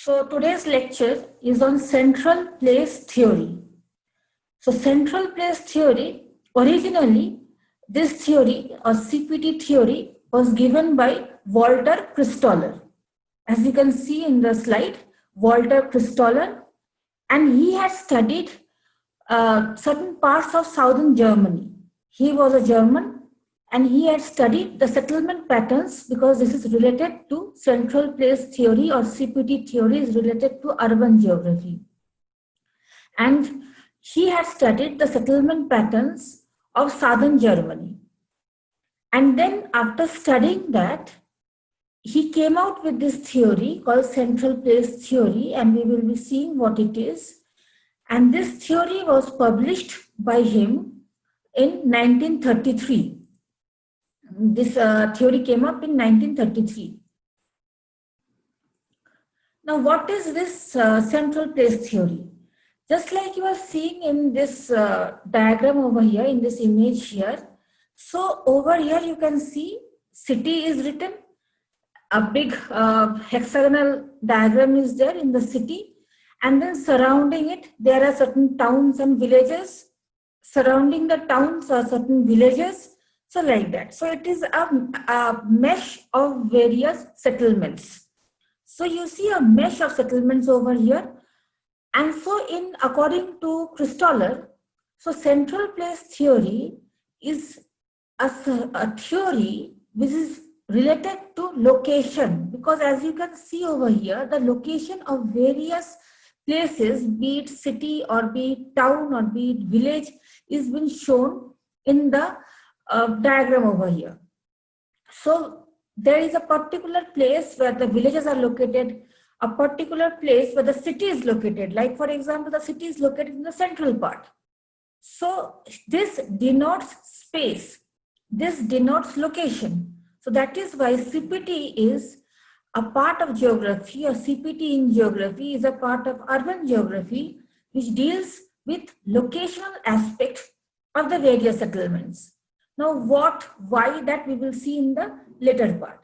So today's lecture is on central place theory. So central place theory, originally this theory or CPT theory was given by Walter Christoller. As you can see in the slide, Walter Christoller, and he has studied certain parts of southern Germany. He was a German and he had studied the settlement patterns because this is related to central place theory or CPT theory is related to urban geography. And he had studied the settlement patterns of southern Germany. And then after studying that, he came out with this theory called central place theory, and we will be seeing what it is. And this theory was published by him in 1933. This theory came up in 1933. Now, what is this central place theory? Just like you are seeing in this diagram over here, in this image here. So over here you can see city is written. A big hexagonal diagram is there in the city, and then surrounding it there are certain towns and villages. Surrounding the towns are certain villages. So like that. So it is a mesh of various settlements. So you see a mesh of settlements over here. And so according to Christoller, so central place theory is a theory which is related to location, because as you can see over here, the location of various places, be it city or be it town or be it village, is been shown in the diagram over here. So there is a particular place where the villages are located, a particular place where the city is located. Like for example, the city is located in the central part. So this denotes space. This denotes location. So that is why CPT is a part of geography, or CPT in geography is a part of urban geography, which deals with locational aspect of the various settlements. Now why that we will see in the later part.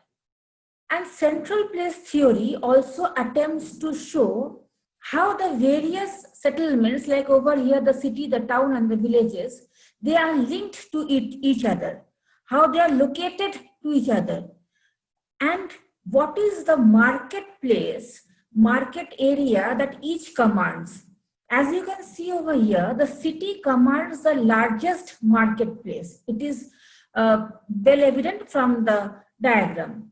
And central place theory also attempts to show how the various settlements, like over here, the city, the town and the villages, they are linked to each other, how they are located to each other. And what is the marketplace, market area that each commands. As you can see over here, the city commands the largest marketplace. It is well evident from the diagram.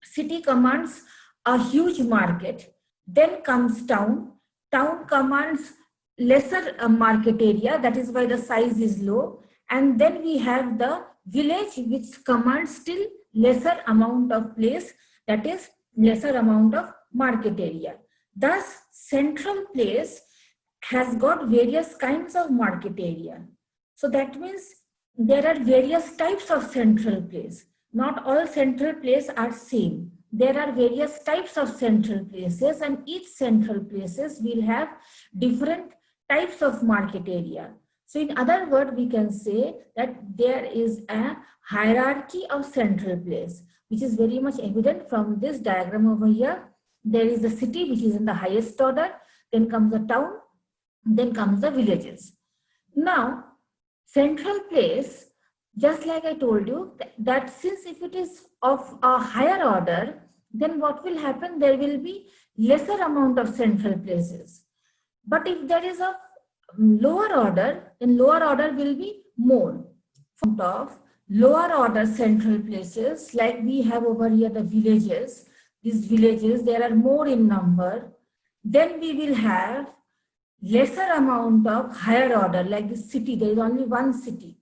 City commands a huge market, then comes town. Town commands lesser market area, that is why the size is low. And then we have the village, which commands still lesser amount of place, that is lesser amount of market area. Thus, central place has got various kinds of market area. So that means there are various types of central place. Not all central places are same. There are various types of central places, and each central places will have different types of market area. So in other words, we can say that there is a hierarchy of central place, which is very much evident from this diagram over here. There is the city, which is in the highest order, then comes the town, then comes the villages. Now, central place, just like I told you, that since if it is of a higher order, then what will happen? There will be lesser amount of central places. But if there is a lower order, then lower order will be more. Of lower order central places, like we have over here the villages, these villages, there are more in number. Then we will have lesser amount of higher order, like the city, there is only one city.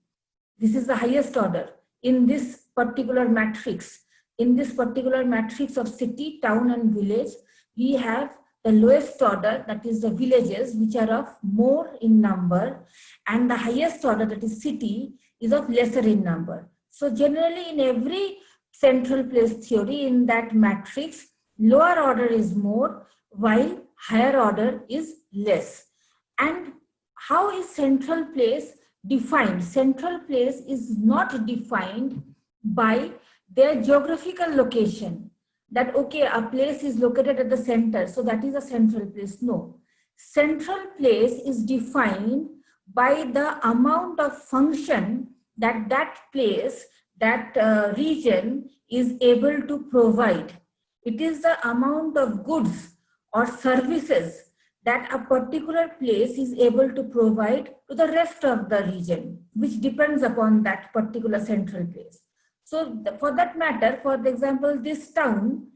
This is the highest order in this particular matrix. In this particular matrix of city, town and village, we have the lowest order, that is the villages, which are of more in number, and the highest order, that is city, is of lesser in number. So generally in every central place theory, in that matrix, lower order is more while higher order is less. And how is central place defined? Central place is not defined by their geographical location. that, okay, a place is located at the center, so that is a central place. No. Central place is defined by the amount of function that that place, that region is able to provide. It is the amount of goods or services that a particular place is able to provide to the rest of the region, which depends upon that particular central place. So for that matter, for example, this town,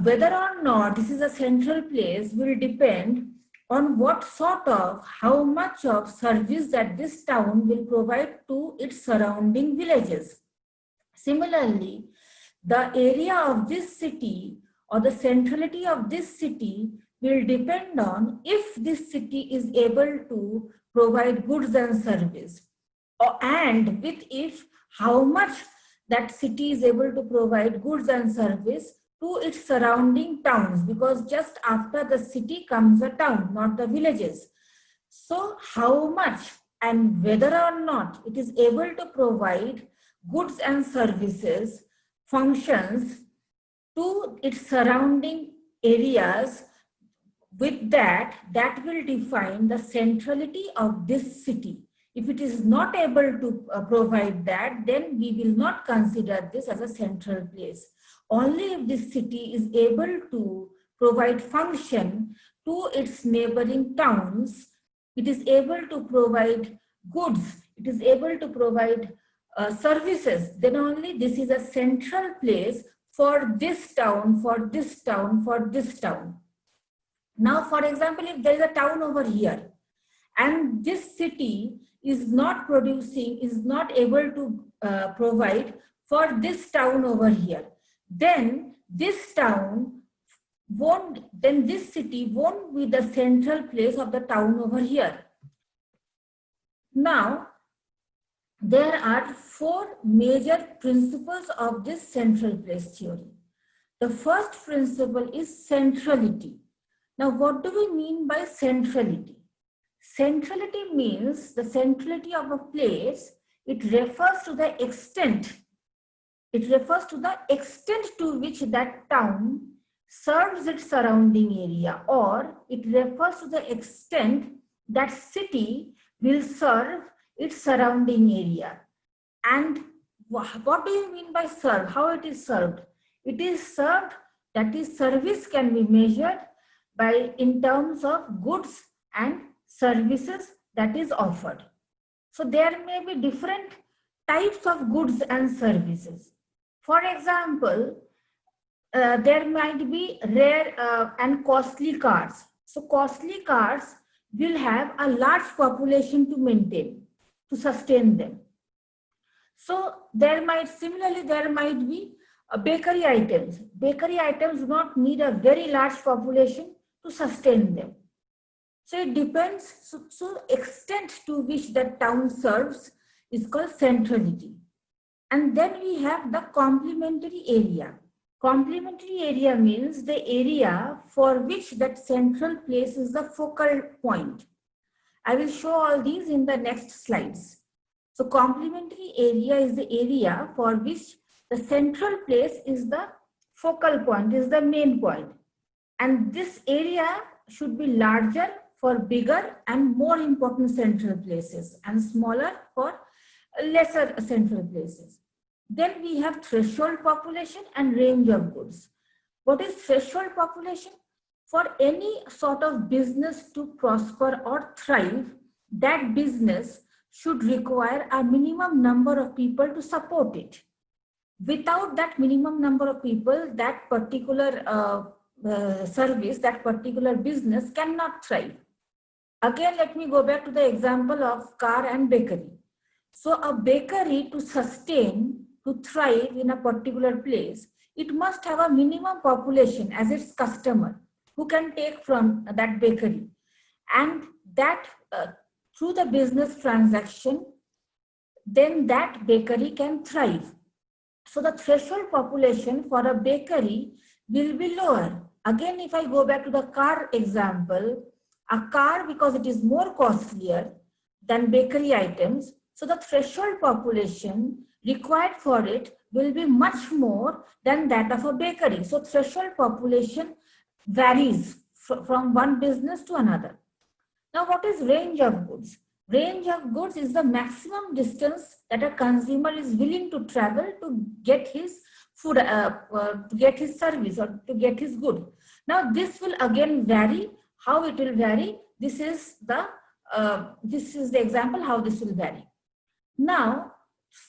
whether or not this is a central place will depend on what sort of, how much of service that this town will provide to its surrounding villages. Similarly, the area of this city or the centrality of this city will depend on if this city is able to provide goods and service, and with if how much that city is able to provide goods and service to its surrounding towns, because just after the city comes a town, not the villages. So how much and whether or not it is able to provide goods and services, functions to its surrounding areas, with that, that will define the centrality of this city. If it is not able to provide that, then we will not consider this as a central place. Only if this city is able to provide function to its neighboring towns, it is able to provide goods, it is able to provide services, then only this is a central place for this town, for this town, for this town. Now, for example, if there is a town over here and this city is not producing, is not able to provide for this town over here, then this town won't, then this city won't be the central place of the town over here. Now, there are four major principles of this central place theory. The first principle is centrality. Now, what do we mean by centrality? Centrality means the centrality of a place. It refers to the extent. It refers to the extent to which that town serves its surrounding area, or it refers to the extent that city will serve its surrounding area. And what do you mean by serve? How it is served? It is served, that is, service can be measured by in terms of goods and services that is offered. So there may be different types of goods and services. For example, there might be rare and costly cars. So costly cars will have a large population to maintain, to sustain them. So there might, similarly, there might be bakery items. Bakery items do not need a very large population to sustain them. So it depends, so extent to which that town serves is called centrality. And then we have the complementary area. Complementary area means the area for which that central place is the focal point. I will show all these in the next slides. So complementary area is the area for which the central place is the focal point, is the main point. And this area should be larger for bigger and more important central places and smaller for lesser central places. Then we have threshold population and range of goods. What is threshold population? For any sort of business to prosper or thrive, that business should require a minimum number of people to support it. Without that minimum number of people, that particular service, that particular business cannot thrive. Again, let me go back to the example of car and bakery. So a bakery, to sustain, to thrive in a particular place, it must have a minimum population as its customer who can take from that bakery. And that through the business transaction, then that bakery can thrive. So the threshold population for a bakery will be lower. Again, if I go back to the car example, a car, because it is more costlier than bakery items, so the threshold population required for it will be much more than that of a bakery. So threshold population varies from one business to another. Now, what is range of goods? Range of goods is the maximum distance that a consumer is willing to travel to get his food, to get his service or to get his good. Now, this will again vary. How it will vary? This is the example how this will vary. Now,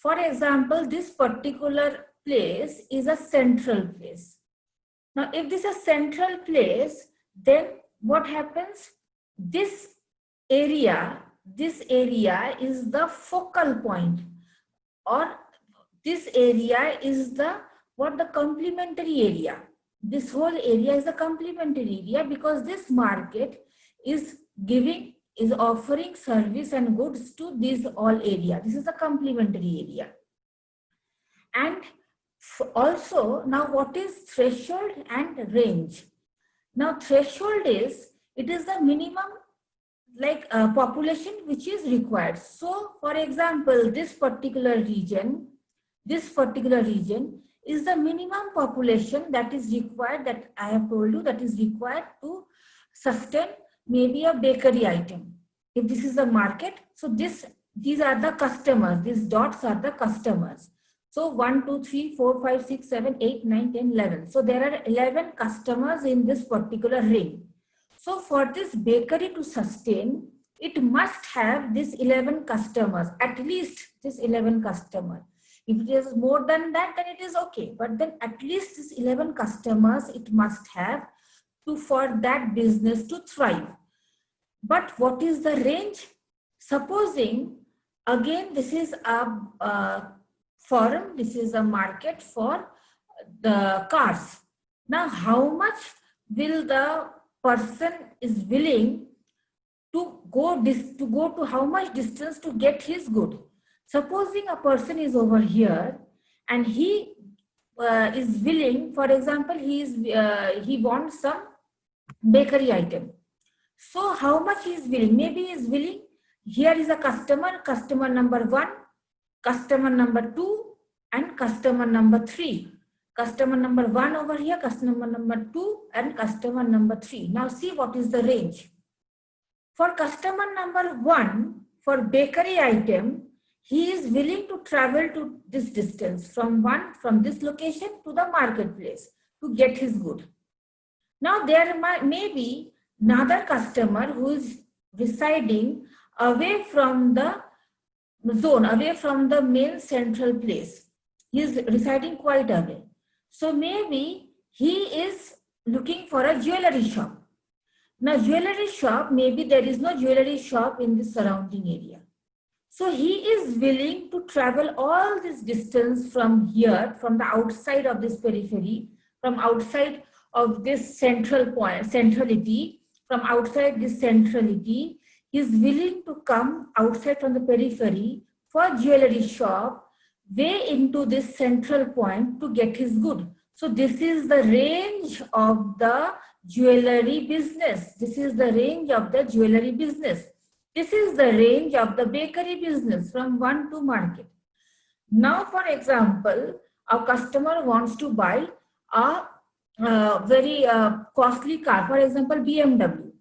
for example, this particular place is a central place. Now, if this is a central place, then what happens? This area is the focal point, or this area is the complementary area. This whole area is the complementary area because this market is offering service and goods to this all area. This is the complementary area. And also, now what is threshold and range? Now threshold is, it is the minimum population which is required. So for example, this particular region is the minimum population that is required, that I have told you, that is required to sustain maybe a bakery item. If this is a market, so these are the customers, these dots are the customers. So 1, 2, 3, 4, 5, 6, 7, 8, 9, 10, 11. So there are 11 customers in this particular ring. So for this bakery to sustain, it must have these 11 customers, at least this 11 customers. If it is more than that, then it is okay. But then at least this 11 customers it must have for that business to thrive. But what is the range? Supposing, again, this is a forum, this is a market for the cars. Now, how much will the person is willing to go to how much distance to get his good? Supposing a person is over here and he is willing, for example, he wants some bakery item. So how much he is willing? Maybe he is willing, here is a customer number 1, customer number 2, and customer number 3. Customer number 1 over here, customer number 2, and customer number 3. Now see what is the range. For customer number 1, for bakery item, he is willing to travel to this distance from this location to the marketplace to get his good. Now there may be another customer who is residing away from the zone, away from the main central place. He is residing quite away. So maybe he is looking for a jewelry shop. Now jewelry shop, maybe there is no jewelry shop in the surrounding area. So he is willing to travel all this distance from here, from the outside of this periphery, from outside of this central point, centrality, from outside this centrality, he is willing to come outside from the periphery for jewelry shop, way into this central point to get his good. So this is the range of the jewelry business. This is the range of the jewelry business. This is the range of the bakery business from 1 to market. Now, for example, a customer wants to buy a very costly car, for example, BMW.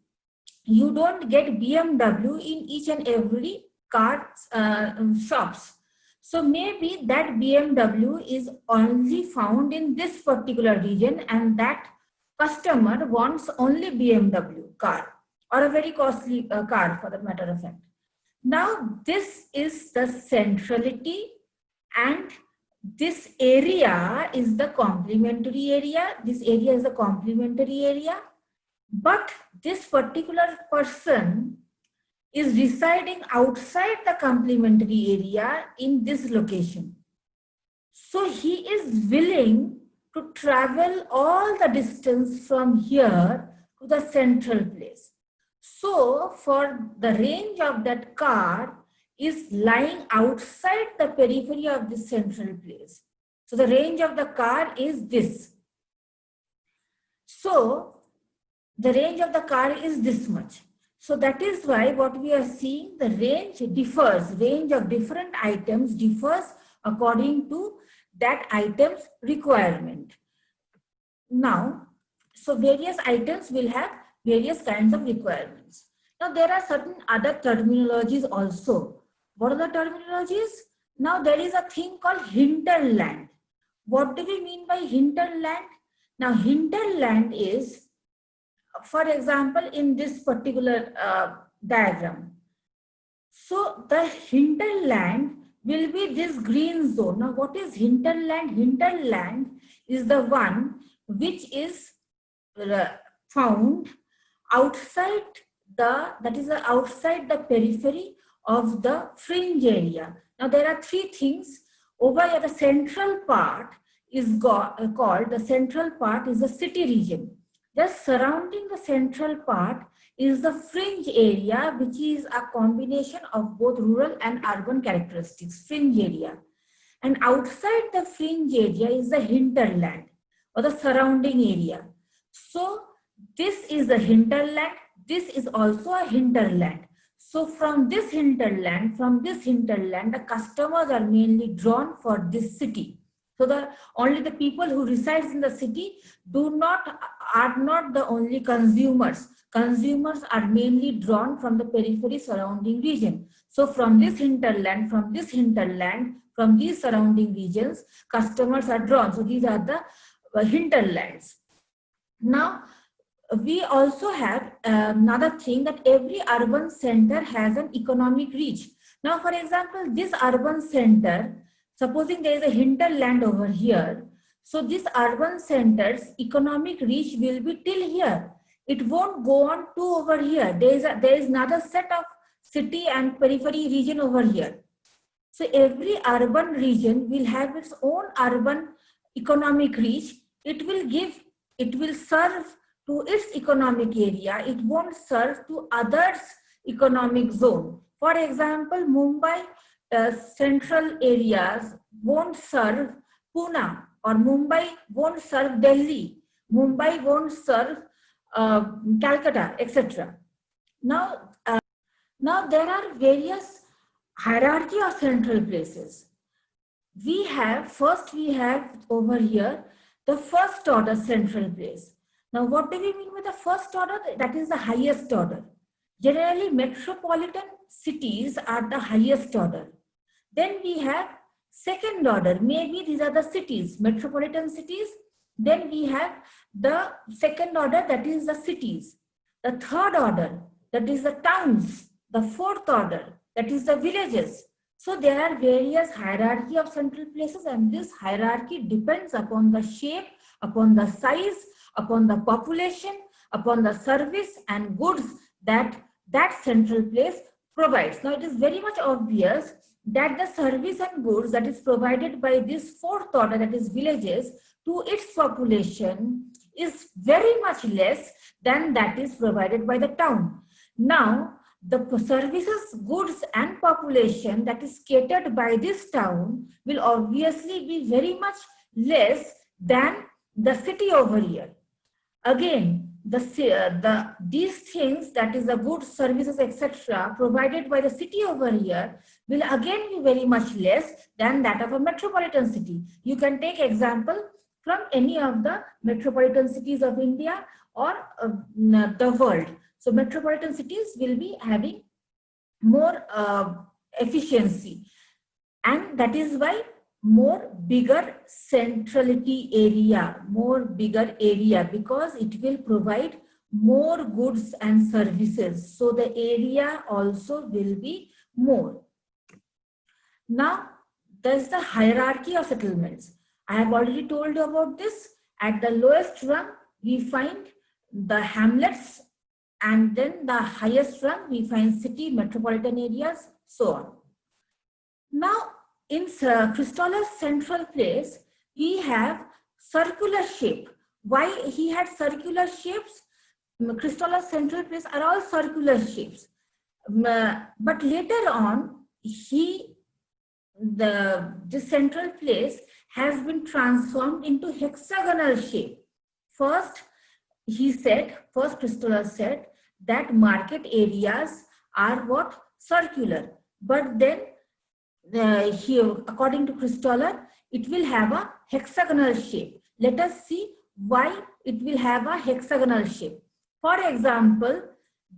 You don't get BMW in each and every car shops. So maybe that BMW is only found in this particular region and that customer wants only BMW car or a very costly car for the matter of fact. Now this is the centrality and this area is the complementary area. This area is the complementary area. But this particular person is residing outside the complementary area in this location. So he is willing to travel all the distance from here to the central place. So for the range of that car is lying outside the periphery of this central place. So the range of the car is this. So the range of the car is this much. So that is why what we are seeing, the range differs, range of different items differs according to that item's requirement. Now, so various items will have various kinds of requirements. Now, there are certain other terminologies also. What are the terminologies? Now, there is a thing called hinterland. What do we mean by hinterland? Now, hinterland is, for example, in this particular diagram. So, the hinterland will be this green zone. Now, what is hinterland? Hinterland is the one which is found outside outside the periphery of the fringe area. Now there are three things over here. The central part is called, the central part is the city region. Just surrounding the central part is the fringe area, which is a combination of both rural and urban characteristics, fringe area. And outside the fringe area is the hinterland or the surrounding area. So this is the hinterland. This is also a hinterland. So from this hinterland, the customers are mainly drawn for this city. So only the people who resides in the city are not the only consumers. Consumers are mainly drawn from the periphery surrounding region. So from this hinterland, from these surrounding regions, customers are drawn. So these are the hinterlands. Now, we also have another thing, that every urban center has an economic reach. Now, for example, this urban center, supposing there is a hinterland over here, so this urban center's economic reach will be till here. It won't go on to over here. There is another set of city and periphery region over here. So every urban region will have its own urban economic reach. It will serve to its economic area. It won't serve to others' economic zone. For example, Mumbai central areas won't serve Pune, or Mumbai won't serve Delhi. Mumbai won't serve Calcutta, etc. Now there are various hierarchy of central places. First we have over here the first order central place. Now, what do we mean by the first order? That is the highest order. Generally, metropolitan cities are the highest order. Then we have second order. Maybe these are the cities, metropolitan cities. Then we have the second order, that is the cities. The third order, that is the towns. The fourth order, that is the villages. So there are various hierarchy of central places, and this hierarchy depends upon the shape, upon the size, upon the population, upon the service and goods that central place provides. Now, it is very much obvious that the service and goods that is provided by this fourth order, that is villages, to its population is very much less than that is provided by the town. Now, the services, goods and population that is catered by this town will obviously be very much less than the city over here. Again, these things, that is the goods, services, etc., provided by the city over here will again be very much less than that of a metropolitan city. You can take example from any of the metropolitan cities of India or the world. So metropolitan cities will be having more efficiency, and that is why more bigger centrality area, because it will provide more goods and services. So the area also will be more. Now, there's the hierarchy of settlements. I have already told you about this. At the lowest rung, we find the hamlets, and then the highest rung, we find city, metropolitan areas, so on. Now, in Christoller's central place, we have circular shape. Why he had circular shapes? Christoller's central place are all circular shapes. But later on, the central place has been transformed into hexagonal shape. First Christoller said that market areas are what? Circular. But then according to Christoller, it will have a hexagonal shape. Let us see why it will have a hexagonal shape. For example,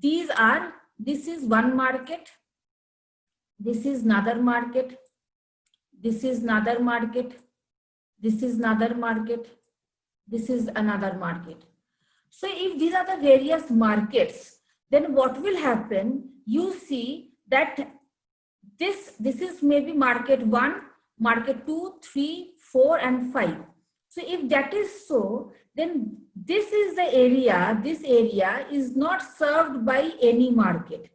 this is one market, this is another market, this is another market, this is another market, this is another market. So if these are the various markets, then what will happen? You see that this is maybe market 1, market 2, 3, 4 and 5. So if that is so, then this is the area, this area is not served by any market.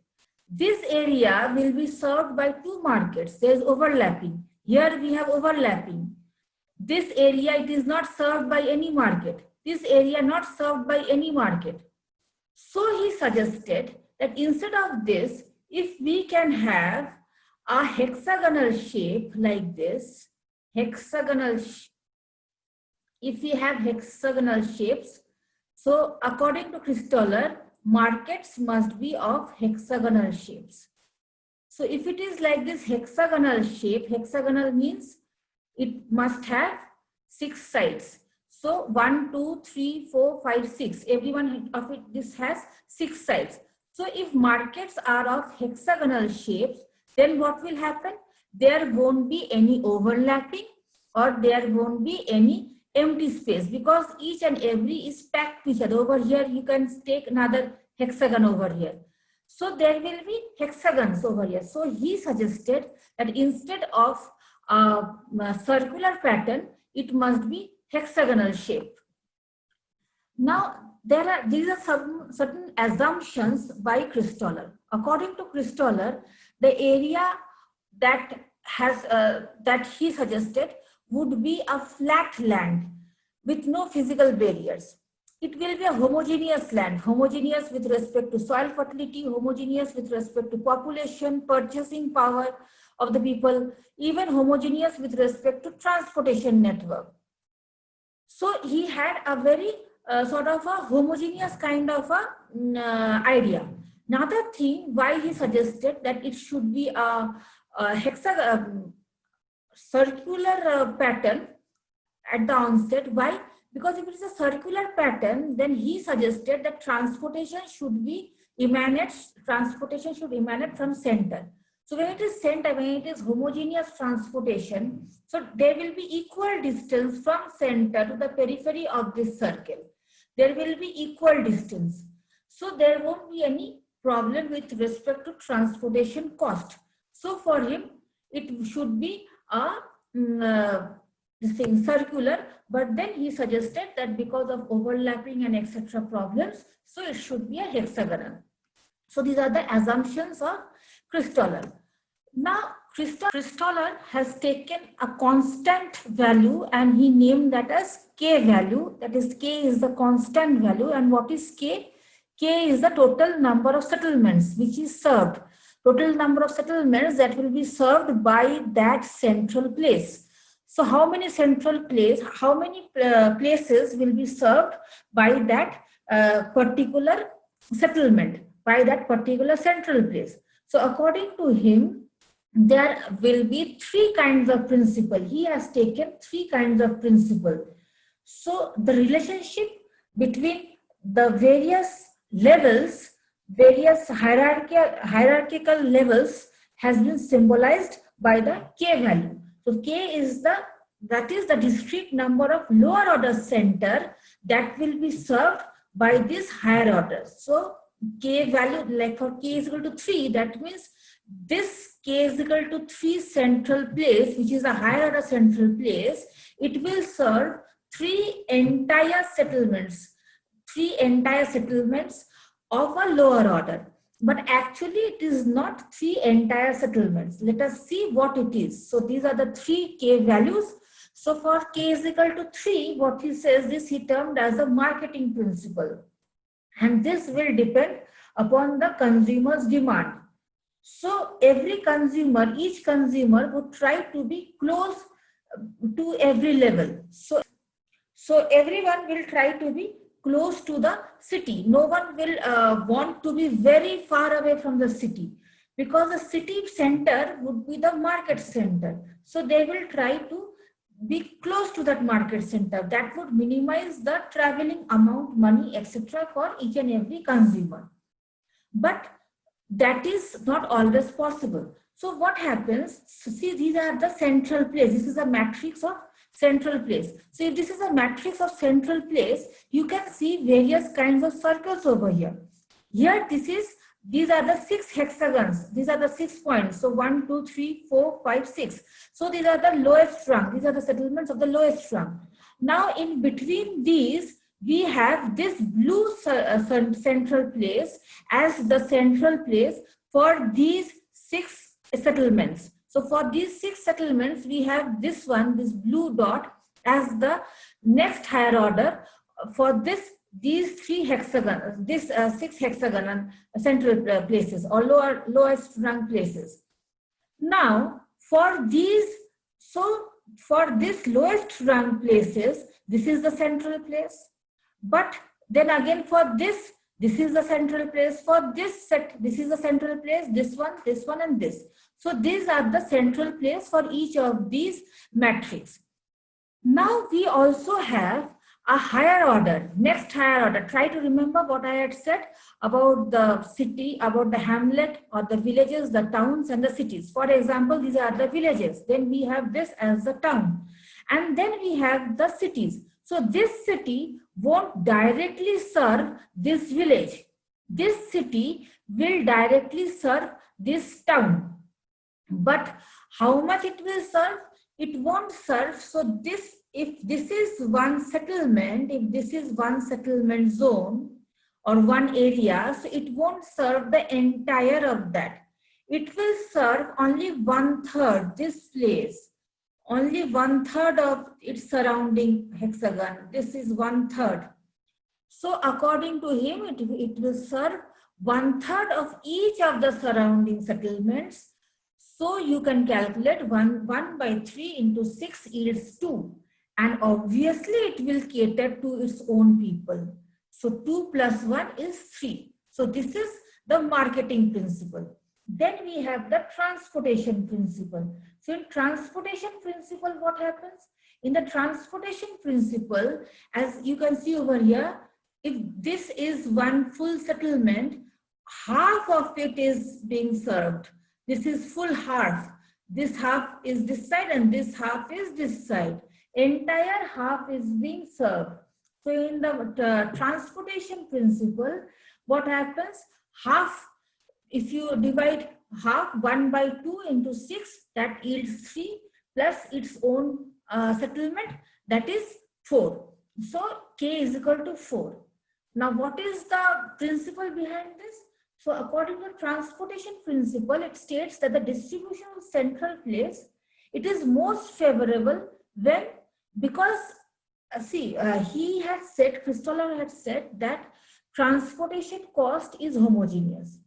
This area will be served by 2 markets. There is overlapping. Here we have overlapping. This area, it is not served by any market. This area not served by any market. So he suggested that instead of this, if we can have a hexagonal shape like this, if we have hexagonal shapes, so according to Christoller, markets must be of hexagonal shapes. So if it is like this hexagonal shape, hexagonal means it must have 6 sides. So 1, 2, 3, 4, 5, 6. Every one of it, this has 6 sides. So if markets are of hexagonal shapes, then what will happen? There won't be any overlapping or there won't be any empty space because each and every is packed with each other. Over here, you can take another hexagon over here. So there will be hexagons over here. So he suggested that instead of a circular pattern, it must be hexagonal shape. Now, these are some certain assumptions by Christoller. According to Christoller, the area that he suggested would be a flat land with no physical barriers. It will be a homogeneous land, homogeneous with respect to soil fertility, homogeneous with respect to population, purchasing power of the people, even homogeneous with respect to transportation network. So he had a very sort of a homogeneous kind of a idea. Another thing why he suggested that it should be a circular pattern at the onset. Why? Because if it is a circular pattern, then he suggested that transportation should emanate from center. So when it is center, when it is homogeneous transportation, so there will be equal distance from center to the periphery of this circle. There will be equal distance. So there won't be any problem with respect to transportation cost. So for him, it should be a circular, but then he suggested that because of overlapping and etc. problems, so it should be a hexagonal. So these are the assumptions of Christoller. Now, Christoller has taken a constant value and he named that as K value. That is, K is the constant value. And what is K? K is the total number of settlements which is served. Total number of settlements that will be served by that central place. So how many places will be served by that particular settlement, by that particular central place? So according to him, there will be 3 kinds of principle. He has taken 3 kinds of principle. So the relationship between the various levels, various hierarchical levels has been symbolized by the K value. So K is that is the discrete number of lower order center that will be served by this higher order. So K value, like for K is equal to 3, that means this K is equal to 3 central place, which is a higher order central place. It will serve 3 entire settlements of a lower order. But actually it is not 3 entire settlements. Let us see what it is. So these are the 3 K values. So for K is equal to 3, what he says, this he termed as a marketing principle. And this will depend upon the consumer's demand. So every consumer, each consumer would try to be close to every level. So everyone will try to be close to the city. No one will want to be very far away from the city, because the city center would be the market center. So they will try to be close to that market center. That would minimize the traveling amount, money, etc. for each and every consumer. But that is not always possible. So what happens? So see, these are the central place. This is a matrix of central place. So if this is a matrix of central place, you can see various kinds of circles over here. Here, these are the 6 hexagons. These are the 6 points. So 1, 2, 3, 4, 5, 6. So these are the lowest rung. These are the settlements of the lowest rung. Now in between these, we have this blue central place as the central place for these 6 settlements. So for these 6 settlements, we have this one, this blue dot as the next higher order for these 3 hexagons, this 6 hexagon central places or lowest rung places. Now for these, so for this lowest rung places, this is the central place. But then again for this is the central place. For this set, this is the central place, this one and this. So these are the central place for each of these matrices. Now we also have a higher order, next higher order. Try to remember what I had said about the city, about the hamlet or the villages, the towns and the cities. For example, these are the villages. Then we have this as the town. And then we have the cities. So this city won't directly serve this village. This city will directly serve this town. But how much it will serve? It won't serve. So this, if this is one settlement, if this is one settlement zone or one area, so it won't serve the entire of that. It will serve only 1/3 this place. Only 1/3 of its surrounding hexagon. This is 1/3. So according to him, it will serve 1/3 of each of the surrounding settlements. So you can calculate 1/3 into 6 yields 2. And obviously it will cater to its own people. So 2 plus 1 is 3. So this is the marketing principle. Then we have the transportation principle. So in transportation principle, what happens? In the transportation principle, as you can see over here, if this is one full settlement, half of it is being served. This is full half. This half is this side and this half is this side. Entire half is being served. So in the transportation principle, what happens? Half, if you divide half 1/2 into 6, that yields 3 plus its own settlement, that is 4. So K is equal to 4. Now what is the principle behind this? So according to transportation principle, it states that the distribution of central place, it is most favorable when, because he had said, Christoller had said that transportation cost is homogeneous.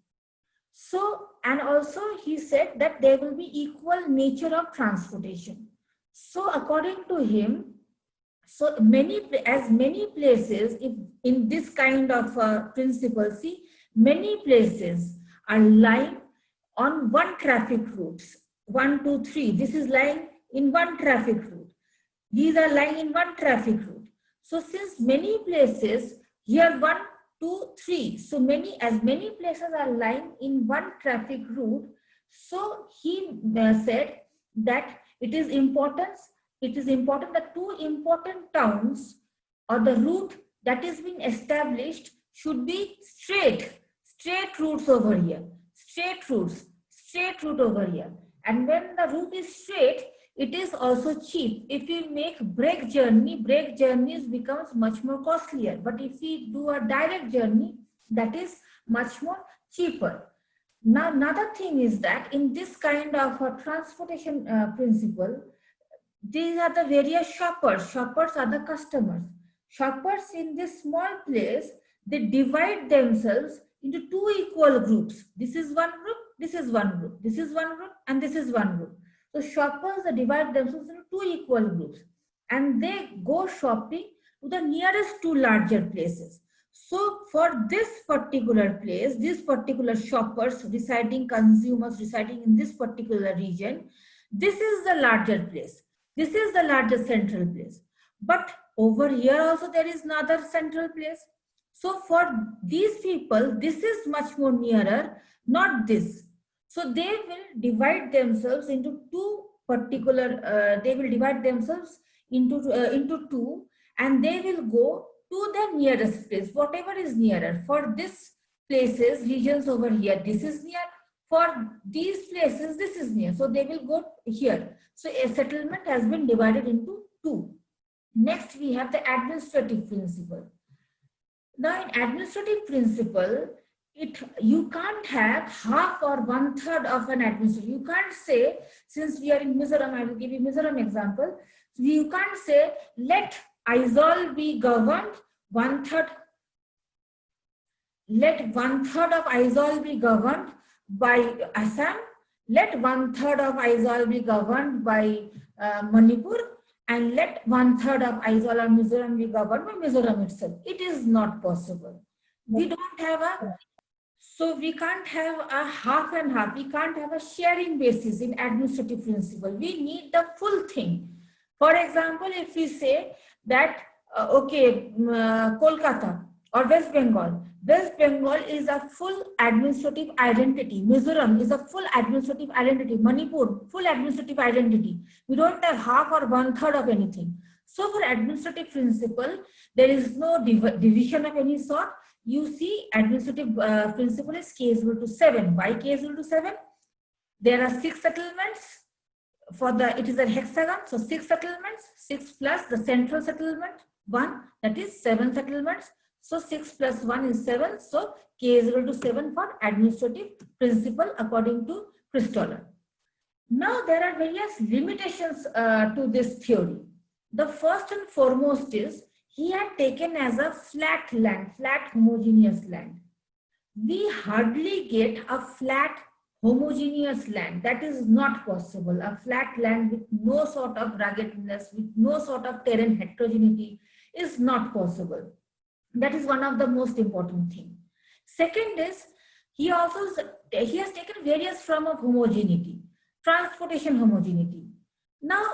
So, and also he said that there will be equal nature of transportation. So according to him, so many places, if in this kind of principle, see, many places are lying on one traffic routes, 1, 2, 3. This is lying in one traffic route. These are lying in one traffic route. So since many places here 1, 2, 3, so as many places are lying in one traffic route, so he said that it is important that 2 important towns or the route that is being established should be straight routes over here, straight route over here. And when the route is straight, it is also cheap. If we make brake journeys becomes much more costlier. But if we do a direct journey, that is much more cheaper. Now, another thing is that in this kind of a transportation principle, these are the various shoppers. Shoppers are the customers. Shoppers in this small place, they divide themselves into 2 equal groups. This is one group, this is one group, this is one group, and this is one group. So shoppers divide themselves into 2 equal groups and they go shopping to the nearest 2 larger places. So for this particular place, these particular shoppers consumers residing in this particular region, this is the larger place. This is the largest central place. But over here also there is another central place. So for these people, this is much more nearer, not this. So they will divide themselves into two particular, they will divide themselves into two, and they will go to the nearest place, whatever is nearer. For this places, regions over here, this is near. For these places, this is near. So they will go here. So a settlement has been divided into two. Next, we have the administrative principle. Now, in administrative principle, you can't have half or 1/3 of an administrator. You can't say, since we are in Mizoram, I will give you Mizoram example. You can't say, let Aizawl be governed 1/3. Let 1/3 of Aizawl be governed by Assam. Let 1/3 of Aizawl be governed by Manipur, and let 1/3 of Aizawl or Mizoram be governed by Mizoram itself. It is not possible. We don't have a, so we can't have a half and half. We can't have a sharing basis in administrative principle. We need the full thing. For example, if we say that, Kolkata or West Bengal. West Bengal is a full administrative identity. Mizoram is a full administrative identity. Manipur, full administrative identity. We don't have half or 1/3 of anything. So for administrative principle, there is no division of any sort. You see, administrative principle is k is equal to 7. Why k is equal to 7? There are 6 settlements. It is a hexagon, so 6 settlements, 6 plus the central settlement, 1, that is 7 settlements. So 6 plus 1 is 7. So k is equal to 7 for administrative principle according to Christoller. Now there are various limitations to this theory. The first and foremost is he had taken as a flat land, flat homogeneous land. We hardly get a flat homogeneous land. That is not possible. A flat land with no sort of ruggedness, with no sort of terrain heterogeneity is not possible. That is one of the most important things. Second is, he has taken various forms of homogeneity, transportation homogeneity. Now,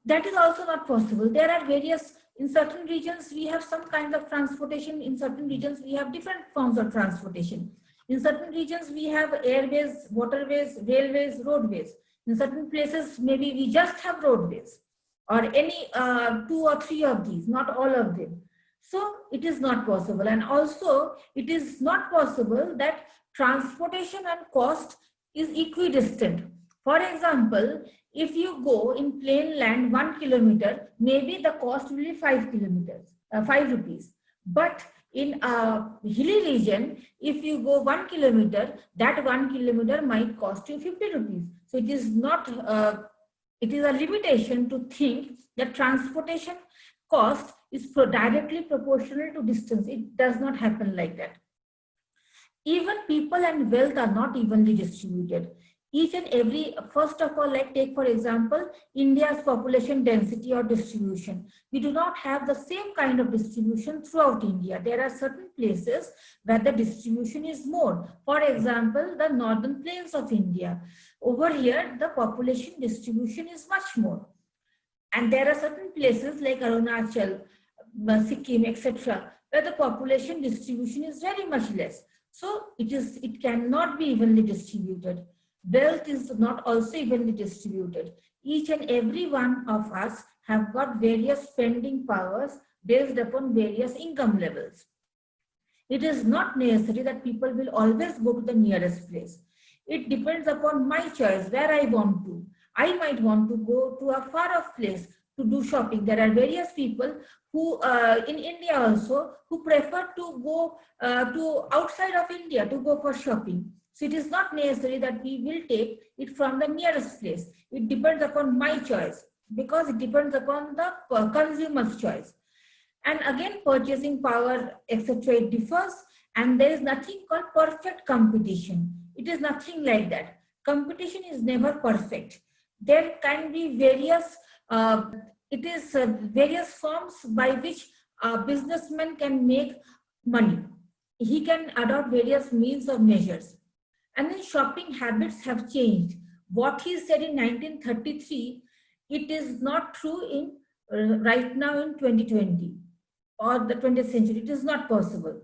that is also not possible. There are various, in certain regions, we have some kind of transportation. In certain regions, we have different forms of transportation. In certain regions, we have airways, waterways, railways, roadways. In certain places, maybe we just have roadways or any 2 or 3 of these, not all of them. So it is not possible. And also it is not possible that transportation and cost is equidistant. For example, if you go in plain land 1 kilometer, maybe the cost will be 5 rupees. But in a hilly region, if you go 1 kilometer, that 1 kilometer might cost you 50 rupees. So it is not, it is a limitation to think that transportation cost is directly proportional to distance. It does not happen like that. Even people and wealth are not evenly distributed. Each and every, first of all, like take for example, India's population density or distribution. We do not have the same kind of distribution throughout India. There are certain places where the distribution is more. For example, the northern plains of India. Over here, the population distribution is much more. And there are certain places like Arunachal, Sikkim, etc., where the population distribution is very much less. So it cannot be evenly distributed. Wealth is not also evenly distributed. Each and every one of us have got various spending powers based upon various income levels. It is not necessary that people will always go to the nearest place. It depends upon my choice, where I want to. I might want to go to a far-off place to do shopping. There are various people who, in India also, who prefer to go to outside of India to go for shopping. So it is not necessary that we will take it from the nearest place. It depends upon my choice because it depends upon the consumer's choice. And again, purchasing power, etc., it differs, and there is nothing called perfect competition. It is nothing like that. Competition is never perfect. There can be various, various forms by which a businessman can make money. He can adopt various means or measures. And then shopping habits have changed. What he said in 1933 it is not true in right now in 2020 or the 20th century. It is not possible.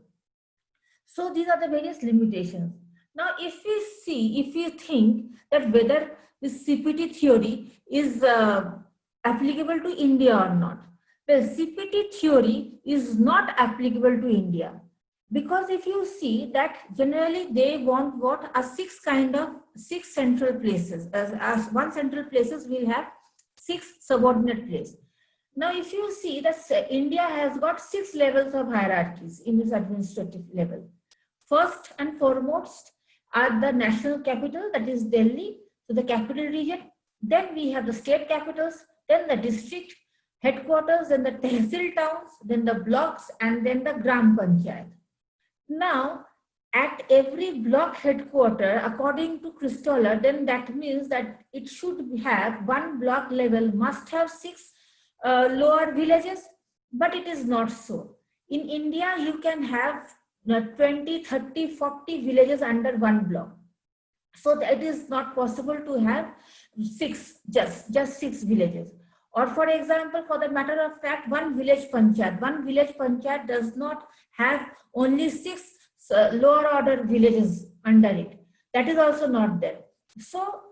So these are the various limitations. Now, if we think that whether this CPT theory is applicable to India or not, well, CPT theory is not applicable to India, because if you see that generally they want what a six central places, as one central places will have six subordinate places. Now, if you see that India has got six levels of hierarchies in its administrative level. First and foremost are the national capital, that is Delhi, so the capital region. Then we have the state capitals, then the district headquarters, then the tehsil towns, then the blocks, and then the gram panchayat. Now, at every block headquarter, according to Christoller, then that means that it should have one block level must have six lower villages, but it is not so. In India, you can have 20, 30, 40 villages under one block. So it is not possible to have just six villages. Or for example, for the matter of fact, one village panchayat does not have only six lower order villages under it. That is also not there. So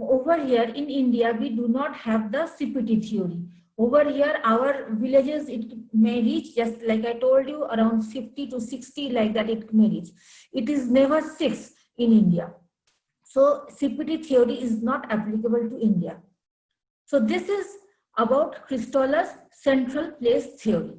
over here in India, we do not have the CPT theory. Over here, our villages, it may reach, just like I told you, around 50 to 60, like that it may reach. It is never six in India. So CPT theory is not applicable to India. So this is about Christoller's central place theory.